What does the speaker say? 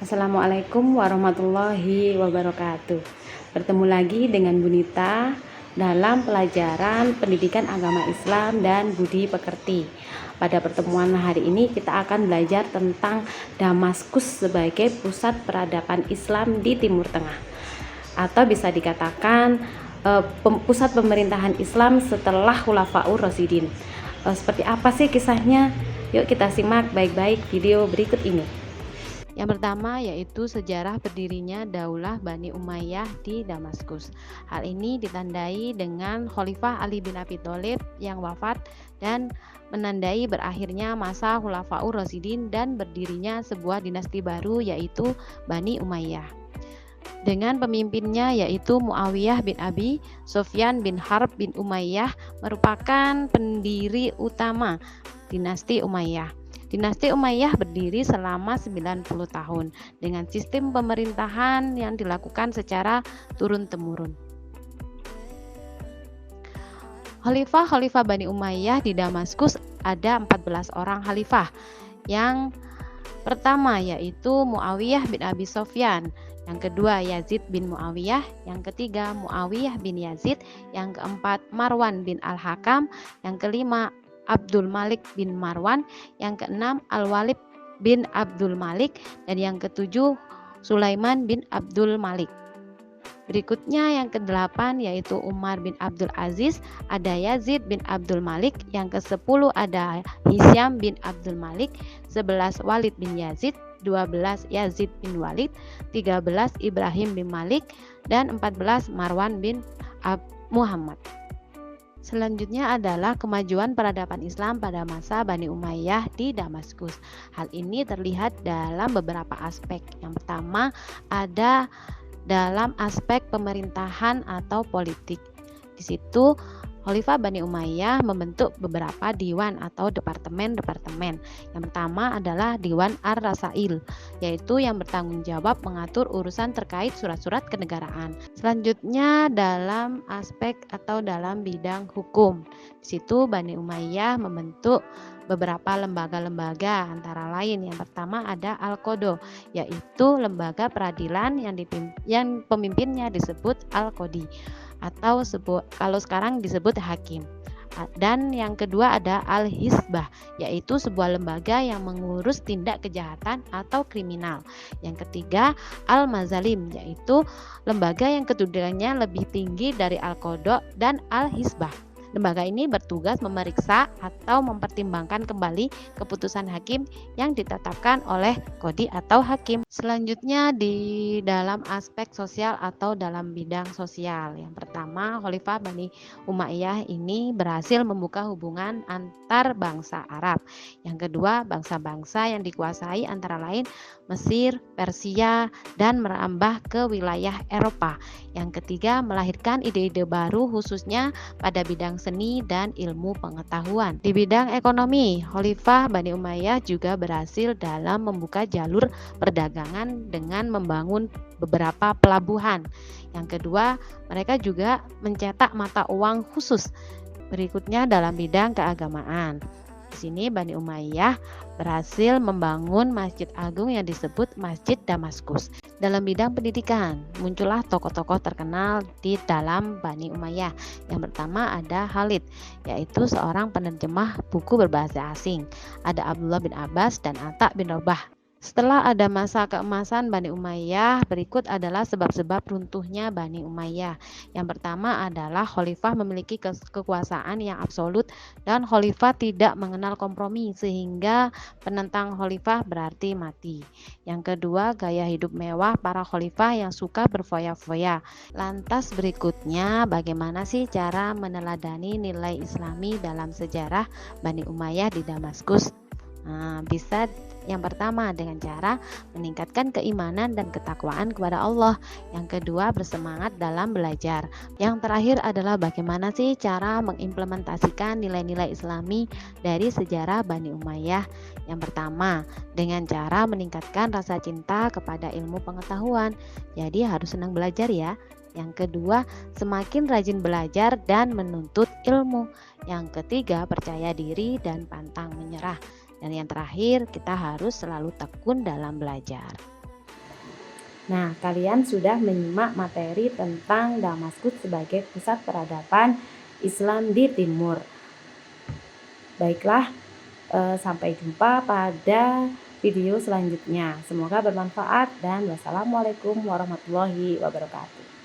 Assalamualaikum warahmatullahi wabarakatuh. Bertemu lagi dengan Bunita dalam pelajaran pendidikan agama Islam dan budi pekerti. Pada pertemuan hari ini kita akan belajar tentang Damaskus sebagai pusat peradaban Islam di Timur Tengah, atau bisa dikatakan pusat pemerintahan Islam setelah Khulafaur Rasyidin. Seperti apa sih kisahnya? Yuk kita simak baik-baik video berikut ini. Yang pertama yaitu sejarah berdirinya Daulah Bani Umayyah di Damaskus. Hal ini ditandai dengan Khalifah Ali bin Abi Thalib yang wafat dan menandai berakhirnya masa Khulafaur Rasyidin dan berdirinya sebuah dinasti baru yaitu Bani Umayyah. Dengan pemimpinnya yaitu Muawiyah bin Abi Sufyan bin Harb bin Umayyah merupakan pendiri utama dinasti Umayyah. Dinasti Umayyah berdiri selama 90 tahun dengan sistem pemerintahan yang dilakukan secara turun-temurun. Khalifah Bani Umayyah di Damaskus ada 14 orang khalifah. Yang pertama yaitu Muawiyah bin Abi Sufyan, yang kedua Yazid bin Muawiyah, yang ketiga Muawiyah bin Yazid, yang keempat Marwan bin Al-Hakam, yang kelima Abdul Malik bin Marwan, yang keenam Al-Walid bin Abdul Malik, dan yang ketujuh Sulaiman bin Abdul Malik. Berikutnya yang kedelapan yaitu Umar bin Abdul Aziz, ada Yazid bin Abdul Malik, yang ke-10 ada Hisyam bin Abdul Malik, 11 Walid bin Yazid, 12 Yazid bin Walid, 13 Ibrahim bin Malik, dan 14 Marwan bin Muhammad. Selanjutnya adalah kemajuan peradaban Islam pada masa Bani Umayyah di Damaskus. Hal ini terlihat dalam beberapa aspek. Yang pertama ada dalam aspek pemerintahan atau politik. Di situ Khalifah Bani Umayyah membentuk beberapa diwan atau departemen-departemen. Yang pertama adalah Diwan Ar-Rasail, yaitu yang bertanggung jawab mengatur urusan terkait surat-surat kenegaraan. Selanjutnya dalam aspek atau dalam bidang hukum. Di situ Bani Umayyah membentuk beberapa lembaga-lembaga, antara lain yang pertama ada Al-Qodo, yaitu lembaga peradilan yang pemimpinnya disebut Al-Qodi, atau kalau sekarang disebut hakim. Dan yang kedua ada Al-Hisbah, yaitu sebuah lembaga yang mengurus tindak kejahatan atau kriminal. Yang ketiga Al-Mazalim, yaitu lembaga yang kedudukannya lebih tinggi dari Al-Qodo dan Al-Hisbah. Lembaga ini bertugas memeriksa atau mempertimbangkan kembali keputusan hakim yang ditetapkan oleh kodi atau hakim. Selanjutnya di dalam aspek sosial atau dalam bidang sosial. Yang pertama, Khalifah Bani Umayyah ini berhasil membuka hubungan antar bangsa Arab. Yang kedua, bangsa-bangsa yang dikuasai antara lain Mesir, Persia, dan merambah ke wilayah Eropa. Yang ketiga, melahirkan ide-ide baru khususnya pada bidang seni dan ilmu pengetahuan. Di bidang ekonomi, Khalifah Bani Umayyah juga berhasil dalam membuka jalur perdagangan dengan membangun beberapa pelabuhan. Yang kedua, mereka juga mencetak mata uang khusus. Berikutnya dalam bidang keagamaan. Di sini Bani Umayyah berhasil membangun Masjid Agung yang disebut Masjid Damaskus. Dalam bidang pendidikan, muncullah tokoh-tokoh terkenal di dalam Bani Umayyah. Yang pertama ada Khalid, yaitu seorang penerjemah buku berbahasa asing. Ada Abdullah bin Abbas dan Atta bin Rabah. Setelah ada masa keemasan Bani Umayyah, berikut adalah sebab-sebab runtuhnya Bani Umayyah. Yang pertama adalah Khalifah memiliki kekuasaan yang absolut dan Khalifah tidak mengenal kompromi sehingga penentang Khalifah berarti mati. Yang kedua, gaya hidup mewah para Khalifah yang suka berfoya-foya. Lantas berikutnya, bagaimana sih cara meneladani nilai Islami dalam sejarah Bani Umayyah di Damaskus? Bisa yang pertama dengan cara meningkatkan keimanan dan ketakwaan kepada Allah. Yang kedua bersemangat dalam belajar. Yang terakhir adalah bagaimana sih cara mengimplementasikan nilai-nilai Islami dari sejarah Bani Umayyah. Yang pertama dengan cara meningkatkan rasa cinta kepada ilmu pengetahuan. Jadi harus senang belajar ya. Yang kedua, semakin rajin belajar dan menuntut ilmu. Yang ketiga, percaya diri dan pantang menyerah. Dan yang terakhir, kita harus selalu tekun dalam belajar. Nah, kalian sudah menyimak materi tentang Damaskus sebagai pusat peradaban Islam di Timur. Baiklah, sampai jumpa pada video selanjutnya. Semoga bermanfaat dan wassalamualaikum warahmatullahi wabarakatuh.